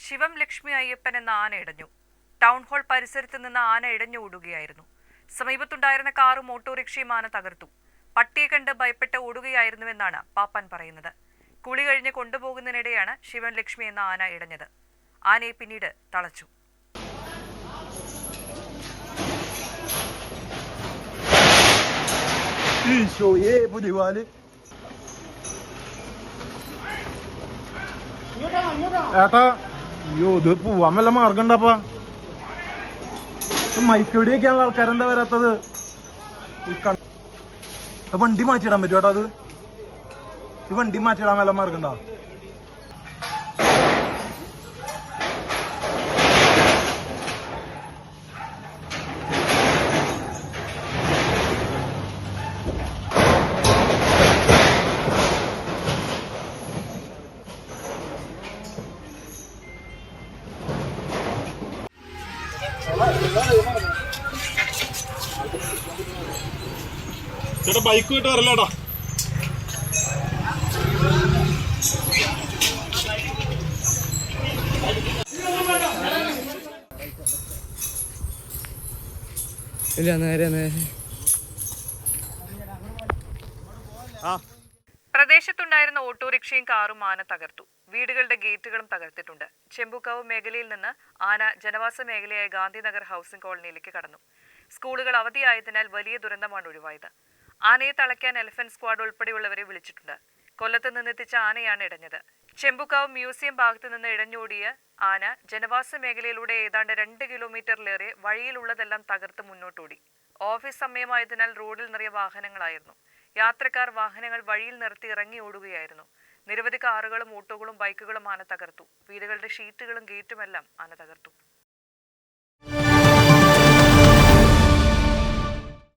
ശിവം ലക്ഷ്മി അയ്യപ്പൻ എന്ന ആന ഇടഞ്ഞു. Town hall പരിസരത്ത് നിന്ന് ആന ഇടഞ്ഞു ഓടുകയായിരുന്നു. സമീപത്തുണ്ടായിരുന്ന കാറും ഓട്ടോറിക്ഷയും ആന തകർത്തു. പട്ടിയെ കണ്ട് ഭയപ്പെട്ട് ഓടുകയായിരുന്നുവെന്നാണ് പാപ്പാൻ പറയുന്നത്. കുളി കഴിഞ്ഞ് കൊണ്ടുപോകുന്നതിനിടെയാണ് ശിവൻ ലക്ഷ്മി എന്ന ആന ഇടഞ്ഞത്. ആനയെ പിന്നീട് തളച്ചു. ഏട്ടാ, അയ്യോ ഇത് പോവാൻ വല്ല മാർഗം ഉണ്ടാപ്പാ? മൈക്കോടിയൊക്കെയാണല്ലോ ആൾക്കാരെന്താ വരാത്തത്? വണ്ടി മാറ്റിയിടാൻ പറ്റും ഏട്ടാ? അത് ഈ വണ്ടി മാറ്റിയിടാൻ വല്ല മാർഗം ഉണ്ടാ? ചേട്ടാ ബൈക്ക് വിട്ട് വരല്ലേട്ടാ? ഇല്ല, നേരെ നേരെ. പ്രദേശത്തുണ്ടായിരുന്ന ഓട്ടോറിക്ഷയും കാറും ആന തകർത്തു. വീടുകളുടെ ഗേറ്റുകളും തകർത്തിട്ടുണ്ട്. ചെമ്പുക്കാവ് മേഖലയിൽ നിന്ന് ആന ജനവാസ മേഖലയായ ഗാന്ധിനഗർ ഹൗസിംഗ് കോളനിയിലേക്ക് കടന്നു. സ്കൂളുകൾ അവധിയായതിനാൽ വലിയ ദുരന്തമാണ് ഒഴിവായത്. ആനയെ തളയ്ക്കാൻ എലിഫന്റ് സ്ക്വാഡ് ഉൾപ്പെടെയുള്ളവരെ വിളിച്ചിട്ടുണ്ട്. കൊല്ലത്ത് നിന്നെത്തിച്ച ആനയാണ് ഇടഞ്ഞത്. ചെമ്പുക്കാവ് മ്യൂസിയം ഭാഗത്തു നിന്ന് ഇഴഞ്ഞോടിയ ആന ജനവാസ മേഖലയിലൂടെ ഏതാണ്ട് 2 കിലോമീറ്ററിലേറെ വഴിയിലുള്ളതെല്ലാം തകർത്ത് മുന്നോട്ടോടി. ഓഫീസ് സമയമായതിനാൽ റോഡിൽ നിറയെ വാഹനങ്ങളായിരുന്നു. യാത്രക്കാർ വാഹനങ്ങൾ വഴിയിൽ നിർത്തി ഇറങ്ങി ഓടുകയായിരുന്നു. നിരവധി കാറുകളും ഓട്ടോകളും ബൈക്കുകളും ആന തകർത്തു. വീടുകളുടെ ഷീറ്റുകളും ഗേറ്റുമെല്ലാം ആന തകർത്തു.